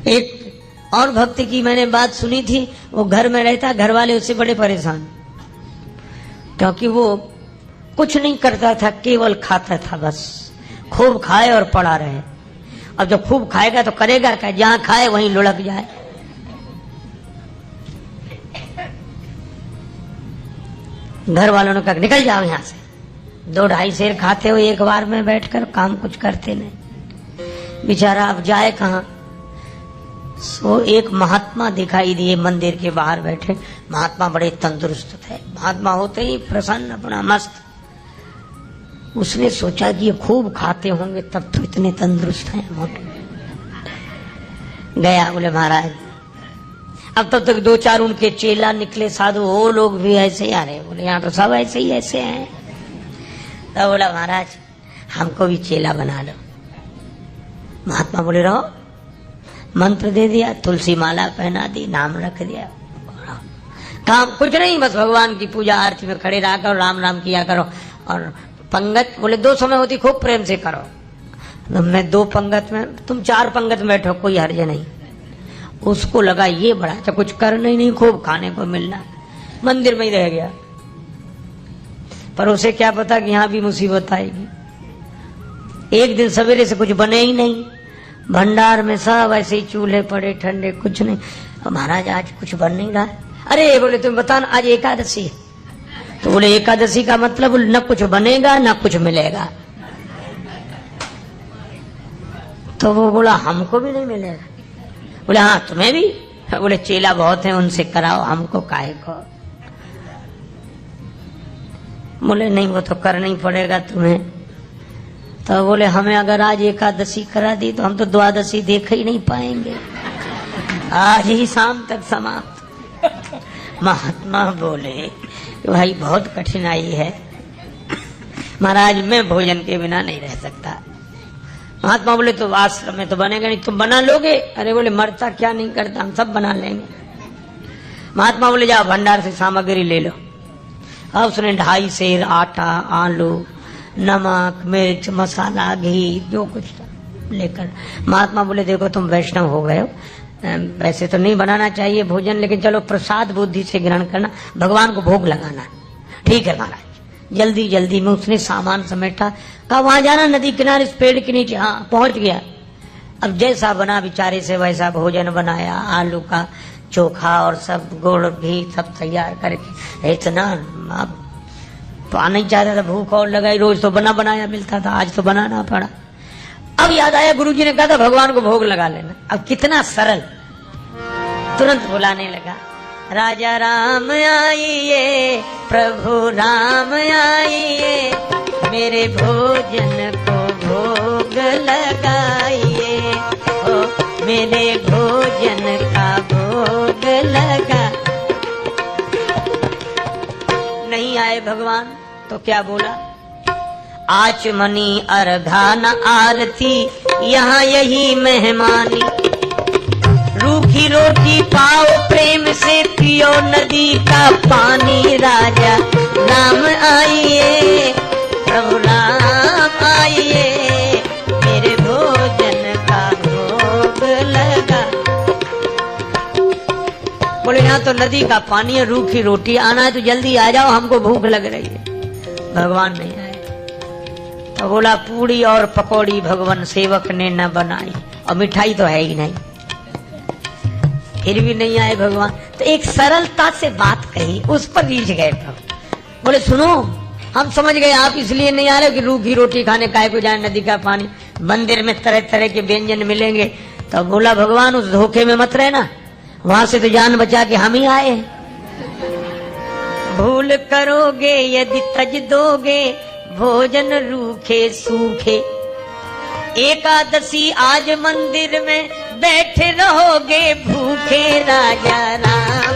एक और भक्त की मैंने बात सुनी थी, वो घर में रहता, घर वाले उससे बड़े परेशान, क्योंकि वो कुछ नहीं करता था, केवल खाता था बस, खूब खाए और पड़ा रहे। अब जब खूब खाएगा तो करेगा क्या, जहां खाए वहीं लुढ़क जाए। घर वालों ने कहा निकल जाओ यहां से, 2-2.5 सेर खाते हो एक बार में बैठकर, काम कुछ करते नहीं। बेचारा अब जाए कहां। सो एक महात्मा दिखाई दिए मंदिर के बाहर बैठे। महात्मा बड़े तंदुरुस्त थे, महात्मा होते ही प्रसन्न, अपना मस्त। उसने सोचा कि ये खूब खाते होंगे तब तो इतने तंदुरुस्त हैं, मोटे। गया, बोले महाराज, अब तब तक 2-4 उनके चेला निकले साधु, वो लोग भी ऐसे ही आ रहे। बोले यहाँ तो सब ऐसे ही ऐसे हैं। तब बोला महाराज हमको भी चेला बना लो। महात्मा बोले रहो। मंत्र दे दिया, तुलसी माला पहना दी, नाम रख दिया, काम कुछ नहीं, बस भगवान की पूजा आरती में खड़े रहा करो, राम राम किया करो। और पंगत बोले 2 समय होती, खूब प्रेम से करो। तो मैं 2 पंगत में, तुम 4 पंगत में बैठो, कोई हर्ज नहीं। उसको लगा ये बड़ा अच्छा, कुछ करना ही नहीं, खूब खाने को मिलना, मंदिर में ही रह गया। पर उसे क्या पता कि यहाँ भी मुसीबत आएगी। एक दिन सवेरे से कुछ बने ही नहीं, भंडार में सब ऐसे ही चूल्हे पड़े ठंडे, कुछ नहीं। महाराज आज कुछ बन नहीं रहा। अरे बोले तुम बताना, आज एकादशी है। तो बोले एकादशी का मतलब न कुछ बनेगा न कुछ मिलेगा। तो वो बोला हमको भी नहीं मिलेगा। बोले हाँ तुम्हें भी। बोले चेला बहुत हैं, उनसे कराओ, हमको काहे को। बोले नहीं वो तो करना ही पड़ेगा तुम्हें। तो बोले हमें अगर आज एकादशी करा दी तो हम तो द्वादशी देख ही नहीं पाएंगे, आज ही शाम तक समाप्त। महात्मा बोले भाई बहुत कठिनाई है महाराज, मैं भोजन के बिना नहीं रह सकता। महात्मा बोले तो आश्रम में तो बनेगा नहीं, तुम बना लोगे। अरे बोले मरता क्या नहीं करता, हम सब बना लेंगे। महात्मा बोले जाओ भंडार से सामग्री ले लो। अब उसने 2.5 सेर आटा, आलू, नमक, मिर्च, मसाला, घी, जो कुछ था लेकर। महात्मा बोले देखो तुम वैष्णव हो गए हो, वैसे तो नहीं बनाना चाहिए भोजन, लेकिन चलो प्रसाद बुद्धि से ग्रहण करना, भगवान को भोग लगाना। ठीक है महाराज। जल्दी जल्दी में उसने सामान समेटा, कहा वहां जाना नदी किनारे इस पेड़ के नीचे। हाँ पहुंच गया। अब जैसा बना बेचारे से वैसा भोजन बनाया, आलू का चोखा और सब गुड़ घी सब तैयार करके। इतना अब तो नहीं चाहता था, भूख और लगाई, रोज तो बना बनाया मिलता था, आज तो बनाना पड़ा। अब याद आया गुरुजी ने कहा था भगवान को भोग लगा लेना। अब कितना सरल, तुरंत बुलाने लगा, राजा राम आइए, प्रभु राम आइए, मेरे भोजन को भोग लगाइए, ओ मेरे भोजन का भोग लगा। नहीं आए भगवान तो क्या बोला, आचमनी अर्घान आरती यहाँ यही मेहमानी, रूखी रोटी पाओ प्रेम से पियो नदी का पानी, राजा राम आइए, प्रभु राम आइए, मेरे भोजन का भोग लगा। बोले यहाँ तो नदी का पानी है, रूखी रोटी, आना है तो जल्दी आ जाओ, हमको भूख लग रही है। भगवान नहीं आए तो बोला पूड़ी और पकौड़ी भगवान सेवक ने न बनाई, और मिठाई तो है ही नहीं। फिर भी नहीं आए भगवान, तो एक सरलता से बात कही, उस पर रीझ गए प्रभु। बोले सुनो, हम समझ गए आप इसलिए नहीं आ रहे कि रूखी रोटी खाने काहे को जाए, नदी का पानी, मंदिर में तरह तरह के व्यंजन मिलेंगे। तो बोला भगवान उस धोखे में मत रहना, वहां से तो जान बचा के हम ही आए। भूल करोगे यदि तज दोगे, भोजन रूखे सूखे, एकादशी आज मंदिर में बैठे रहोगे भूखे, राजा राम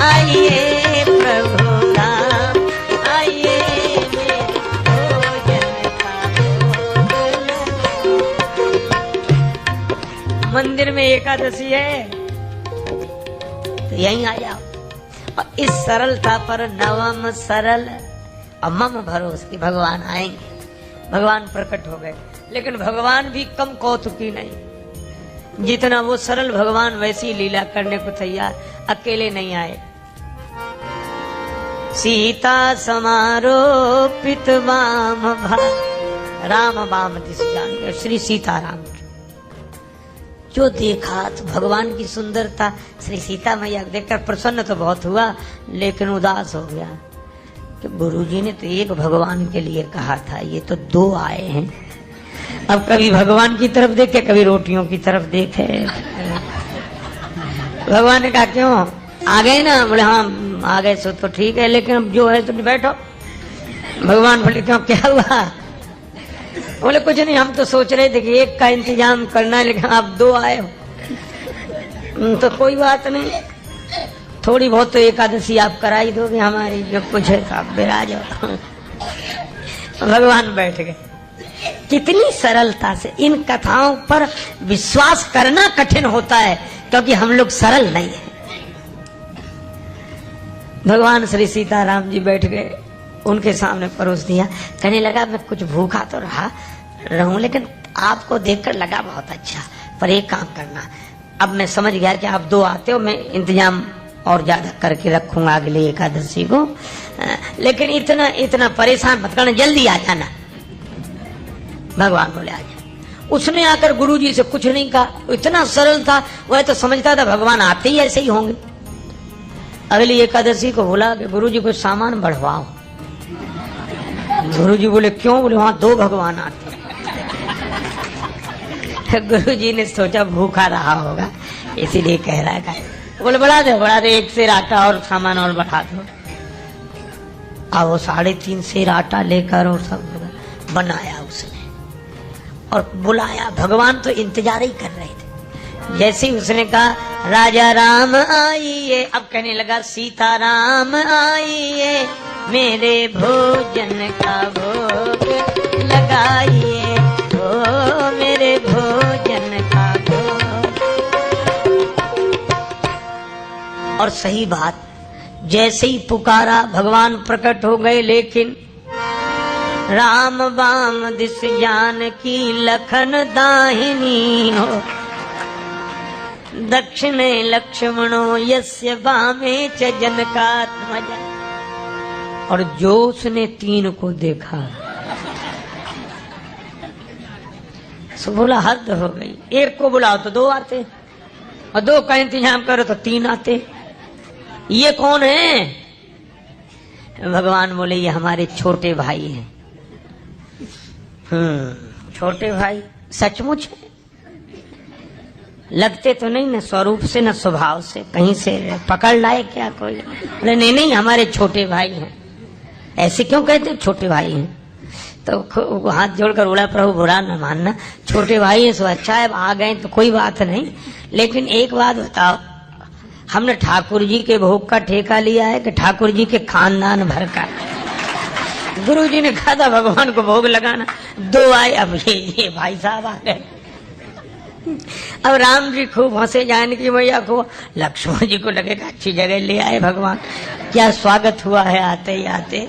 आइए, प्रभु राम आइए, भोजन का भोग लगा। मंदिर में एकादशी है तो यहीं आ जाओ। और इस सरलता पर नवम सरल मम भरोस की भगवान आएंगे। भगवान प्रकट हो गए, लेकिन भगवान भी कम कौतुकी नहीं। जितना वो सरल भगवान वैसी लीला करने को तैयार, अकेले नहीं आए। सीता समारोपित वाम भाग, राम वाम दिस जान, श्री सीताराम जो देखा तो भगवान की सुंदरता, श्री सीता मैया देखकर प्रसन्न तो बहुत हुआ, लेकिन उदास हो गया कि गुरुजी ने तो एक भगवान के लिए कहा था, ये तो दो आए हैं। अब कभी भगवान की तरफ देखे, कभी रोटियों की तरफ देखे। भगवान ने कहा क्यों आ गए ना? बोले हाँ आ गए सो तो ठीक है, लेकिन अब जो है तुम बैठो। भगवान बोले क्यों, क्या हुआ? बोले कुछ नहीं, हम तो सोच रहे थे कि एक का इंतजाम करना है, लेकिन आप दो आए हो तो कोई बात नहीं, थोड़ी बहुत तो एकादशी आप करा ही दोगे हमारी, जो कुछ है आप बिराज हो। भगवान बैठ गए। कितनी सरलता से इन कथाओं पर विश्वास करना कठिन होता है, क्योंकि हम लोग सरल नहीं है। भगवान श्री सीताराम जी बैठ गए, उनके सामने परोस दिया। कहने लगा मैं कुछ भूखा तो रहूं, लेकिन आपको देखकर लगा बहुत अच्छा, पर एक काम करना, अब मैं समझ गया कि आप दो आते हो, मैं इंतजाम और ज्यादा करके रखूंगा अगली एकादशी को, लेकिन इतना परेशान मत करना, जल्दी आ जाना। भगवान बोले आ जा। उसने आकर गुरुजी से कुछ नहीं कहा, इतना सरल था, वह तो समझता था भगवान आते ही ऐसे ही होंगे। अगली एकादशी को बोला कि गुरुजी कुछ सामान बढ़वाओ। गुरुजी बोले क्यों? बोले वहां दो भगवान आते। गुरुजी ने सोचा भूखा रहा होगा इसीलिए कह रहा है। बोले बढ़ा दे, एक सेर आटा और सामान और बढ़ा दो। अब वो 3.5 सेर आटा लेकर और सब बनाया उसने और बुलाया। भगवान तो इंतजार ही कर रहे थे। जैसे ही उसने कहा राजा राम आइए, अब कहने लगा सीता राम आइए, मेरे भोजन का भोग लगाइए, ओ मेरे भोजन का भोग। और सही बात, जैसे ही पुकारा भगवान प्रकट हो गए, लेकिन राम बाम दिस जानकी लखन दाहिनी हो, दक्षिणे लक्ष्मणो यस्य बामे च जनकात्मजा। और जो उसने 3 को देखा सो बोला हद हो गई, एक को बुलाओ तो 2 आते, और 2 का इंतजाम करो तो 3 आते, ये कौन है? भगवान बोले ये हमारे छोटे भाई हैं। छोटे भाई सचमुच है? लगते तो नहीं, न स्वरूप से न स्वभाव से, कहीं से पकड़ लाए क्या कोई? बोले नहीं हमारे छोटे भाई हैं। ऐसे क्यों कहते छोटे भाई हैं? तो हाथ जोड़कर बोला प्रभु बुरा न मानना, छोटे भाई हैं सो अच्छा है, आ गए तो कोई बात नहीं, लेकिन एक बात बताओ, हमने ठाकुर जी के भोग का ठेका लिया है कि ठाकुर जी के खानदान भर का? गुरु जी ने कहा था भगवान को भोग लगाना, 2 आए, अब ये भाई साहब आ गए। अब राम जी खूब हंसे, जानकी मैया को, लक्ष्मण जी को लगेगा अच्छी जगह ले आए भगवान, क्या स्वागत हुआ है आते ही आते।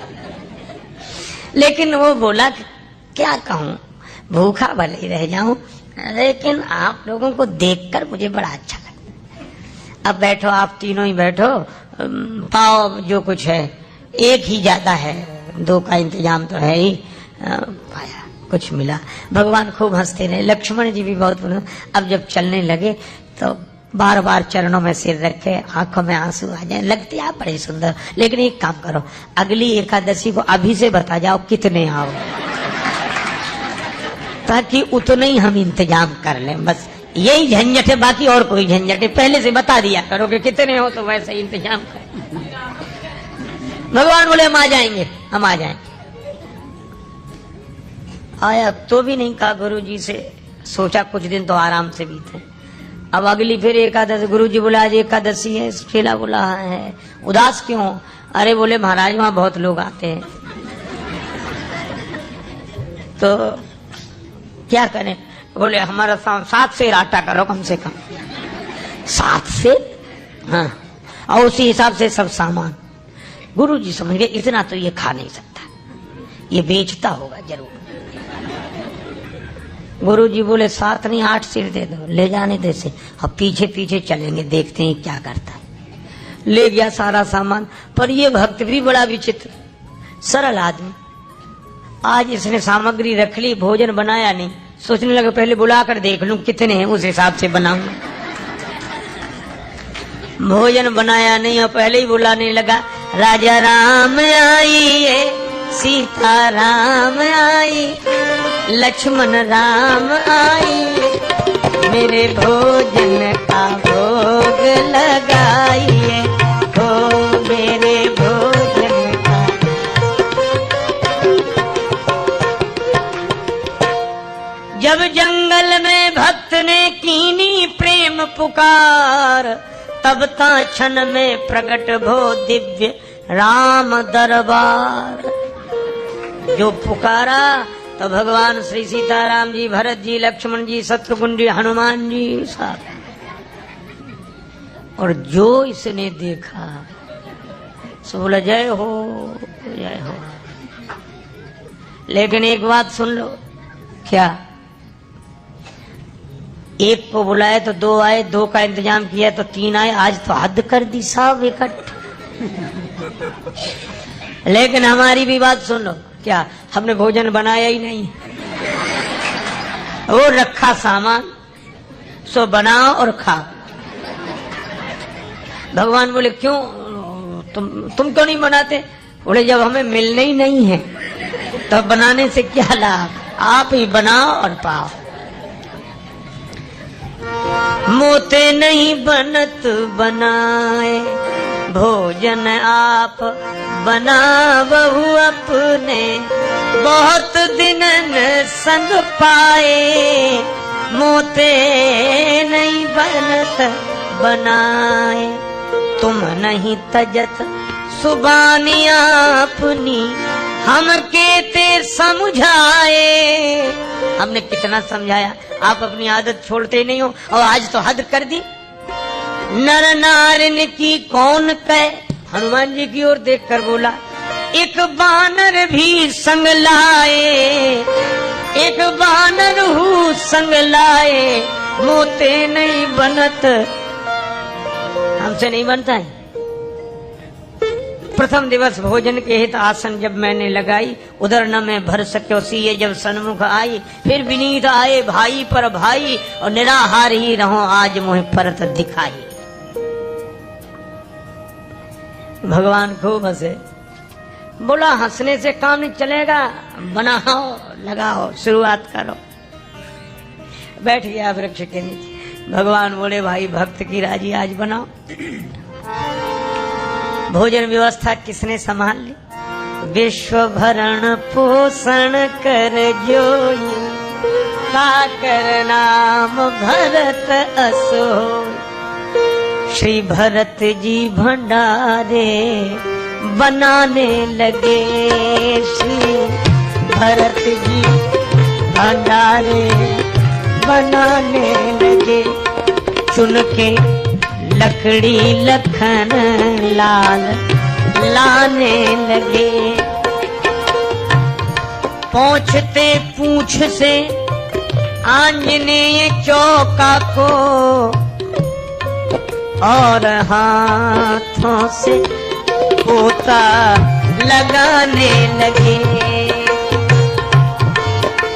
लेकिन वो बोला क्या कहूँ, भूखा भले ही रह जाऊं, लेकिन आप लोगों को देखकर मुझे बड़ा अच्छा लगता। अब बैठो, आप तीनों ही बैठो, पाओ जो कुछ है, एक ही ज्यादा है, 2 का इंतजाम तो है ही। पाया कुछ मिला। भगवान खूब हंसते रहे, लक्ष्मण जी भी बहुत। अब जब चलने लगे तो बार बार चरणों में सिर रखे, आंखों में आंसू आ जाए, लगते आप बड़े सुंदर। लेकिन एक काम करो, अगली एकादशी को अभी से बता जाओ कितने आओ, ताकि उतने ही हम इंतजाम कर लें। बस यही झंझट है, बाकी और कोई झंझट है, पहले से बता दिया करो कि कितने हो, तो वैसे ही इंतजाम कर। भगवान बोले हम आ जाएंगे, हम आ जाएंगे। आया तो भी नहीं कहा गुरु जी से, सोचा कुछ दिन तो आराम से बीते। अब अगली फिर एकादशी, गुरु जी बोला आज एकादशी है, शेला बोला है, उदास क्यों? अरे बोले महाराज वहां बहुत लोग आते हैं, तो क्या करें? बोले हमारा 7 सेर आटा करो कम से कम। 7 सेर? हाँ, और उसी हिसाब से सब सामान। गुरु जी समझ गए इतना तो ये खा नहीं सकता, ये बेचता होगा जरूर। गुरुजी बोले 7 नहीं 8 सिर दे दो, ले जाने दे से। अब पीछे पीछे चलेंगे, देखते हैं क्या करता है। ले गया सारा सामान। पर ये भक्त भी बड़ा विचित्र, सरल आदमी। आज इसने सामग्री रख ली, भोजन बनाया नहीं। सोचने लगा पहले बुलाकर देख लूं कितने हैं, उस हिसाब से बनाऊं। भोजन बनाया नहीं और पहले ही बुलाने लगा, राजा राम आइए, सीता राम आई, लक्ष्मण राम आइए, मेरे भोजन का भोग लगाइए, हो मेरे भोजन का। जब जंगल में भक्त ने कीनी प्रेम पुकार, तब ता क्षण में प्रकट भो दिव्य राम दरबार। जो पुकारा तो भगवान श्री सीताराम जी, भरत जी, लक्ष्मण जी, शत्रुघ्न जी, हनुमान जी साहब। और जो इसने देखा सो बोला जय हो जय हो। लेकिन एक बात सुन लो, क्या? एक को बुलाए तो 2 आए, 2 का इंतजाम किया तो 3 आए। आज तो हद कर दी सब इकट्ठे। लेकिन हमारी भी बात सुन लो, क्या हमने भोजन बनाया ही नहीं, वो रखा सामान, सो बनाओ और खाओ। भगवान बोले क्यों तुम क्यों नहीं बनाते? बोले जब हमें मिलने ही नहीं है तो बनाने से क्या लाभ, आप ही बनाओ और पाओ। मोते नहीं बनत बनाए, भोजन आप बनावहु अपने, बहुत दिनन संग पाए, मोते नहीं बनत बनाए, तुम नहीं तजत सुबानी अपनी, हम केते समझाए। हमने कितना समझाया, आप अपनी आदत छोड़ते नहीं हो और आज तो हद कर दी। नर नारिन की कौन कहे, हनुमान जी की ओर देखकर बोला, एक बानर भी संग लाए, एक बानर हूँ संग लाए, मोते नहीं बनत, हमसे नहीं बनता है। प्रथम दिवस भोजन के हित आसन जब मैंने लगाई, उधर न मैं भर सक्यो सीए जब सन्मुख आई, फिर विनीत आए भाई पर भाई, और निराहार ही रहो आज मुझे परत दिखाई। भगवान खूब हंसे, बोला हंसने से काम नहीं चलेगा, बनाओ लगाओ शुरुआत करो। बैठ गया वृक्ष के नीचे। भगवान बोले भाई भक्त की राजी आज बनाओ। भोजन व्यवस्था किसने संभाल ली? विश्व भरण पोषण कर जोई, काकर नाम भरत असोई। श्री भरत जी भंडारे बनाने लगे, श्री भरत जी भंडारे बनाने लगे, चुन के लकड़ी लखन लाल लाने लगे। पहुंचते पूछ से आंजनेय चौका को, और हाथों से पोता लगाने लगे।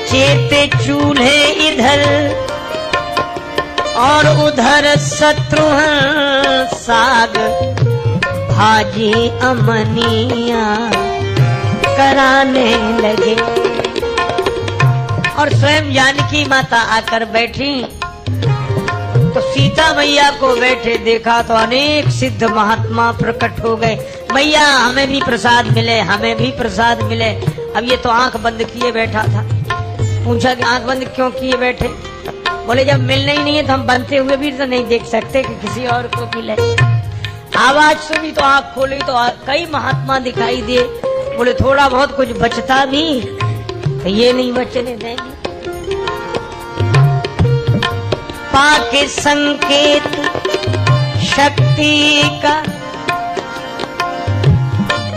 चेते चूल्हे इधर और उधर शत्रुघ्न, साग भाजी अमनिया कराने लगे। और स्वयं जानकी माता आकर बैठी तो सीता मैया को बैठे देखा तो अनेक सिद्ध महात्मा प्रकट हो गए। मैया हमें भी प्रसाद मिले, हमें भी प्रसाद मिले। अब ये तो आंख बंद किए बैठा था। पूछा कि आंख बंद क्यों किए बैठे? बोले जब मिलना ही नहीं है तो हम बनते हुए भी तो नहीं देख सकते कि किसी और को मिले। आवाज सुनी तो आंख खोली तो कई महात्मा दिखाई दिए। बोले थोड़ा बहुत कुछ बचता भी तो ये नहीं बचने देंगे। पाके संकेत शक्ति का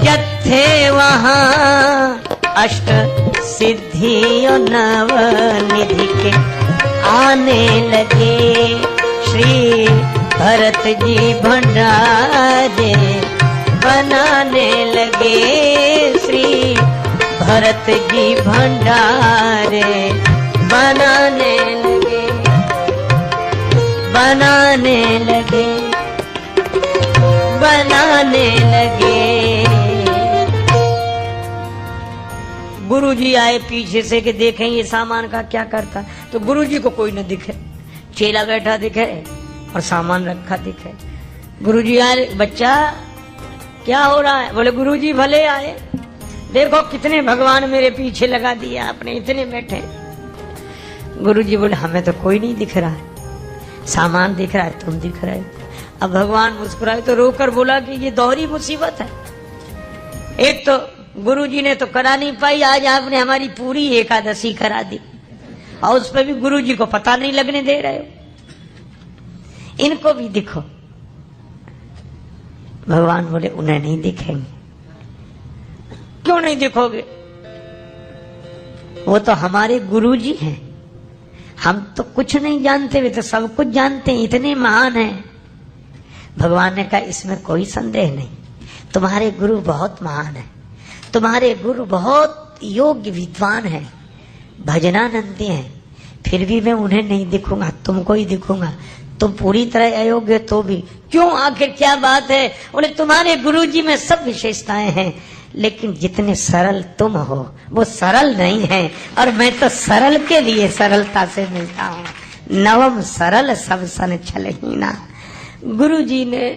जत्थे वहां अष्ट सिद्धि और नवनिधि के आने लगे। श्री भरत जी भंडारे बनाने लगे। श्री भरत जी भंडारे बनाने लगे, बनाने लगे, बनाने लगे। गुरुजी आए पीछे से कि देखें ये सामान का क्या करता, तो गुरुजी को कोई न दिखे, चेला बैठा दिखे और सामान रखा दिखे। गुरुजी आए, बच्चा क्या हो रहा है? बोले गुरुजी भले आए, देखो कितने भगवान मेरे पीछे लगा दिया आपने, इतने बैठे। गुरुजी बोले हमें तो कोई नहीं दिख रहा है, सामान दिख रहा है, तुम दिख रहे हो। अब भगवान मुस्कुराए तो रोकर बोला कि ये दोहरी मुसीबत है। एक तो गुरुजी ने तो करा नहीं पाई, आज आपने हमारी पूरी एकादशी करा दी और उस पर भी गुरुजी को पता नहीं लगने दे रहे हो। इनको भी दिखो। भगवान बोले उन्हें नहीं दिखेंगे। क्यों नहीं दिखोगे? वो तो हमारे गुरुजी हैं, हम तो कुछ नहीं जानते, वे तो सब कुछ जानते हैं, इतने महान हैं। भगवान ने कहा इसमें कोई संदेह नहीं, तुम्हारे गुरु बहुत महान है, तुम्हारे गुरु बहुत योग्य विद्वान है, भजनानंदी हैं, फिर भी मैं उन्हें नहीं दिखूंगा, तुमको ही दिखूंगा। तुम पूरी तरह अयोग्य तो भी। क्यों, आखिर क्या बात है? बोले तुम्हारे गुरुजी में सब विशेषताएं हैं, लेकिन जितने सरल तुम हो वो सरल नहीं है, और मैं तो सरल के लिए सरलता से मिलता हूँ। नवम सरल सब सन छलहीना। गुरुजी ने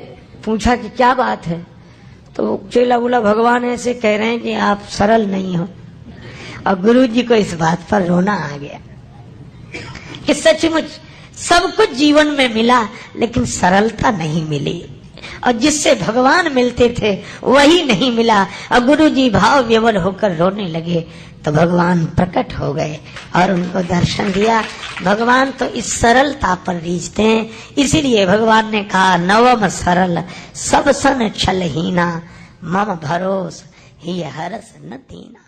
पूछा कि क्या बात है, तो चेला बोला भगवान ऐसे कह रहे हैं कि आप सरल नहीं हो। और गुरुजी को इस बात पर रोना आ गया कि सचमुच सब कुछ जीवन में मिला, लेकिन सरलता नहीं मिली, और जिससे भगवान मिलते थे वही नहीं मिला। और गुरुजी भाव विवल होकर रोने लगे तो भगवान प्रकट हो गए और उनको दर्शन दिया। भगवान तो इस सरलता पर रीझते हैं, इसीलिए भगवान ने कहा नवम सरल सब सन छलहीना, मम भरोस ही हरस न दीना।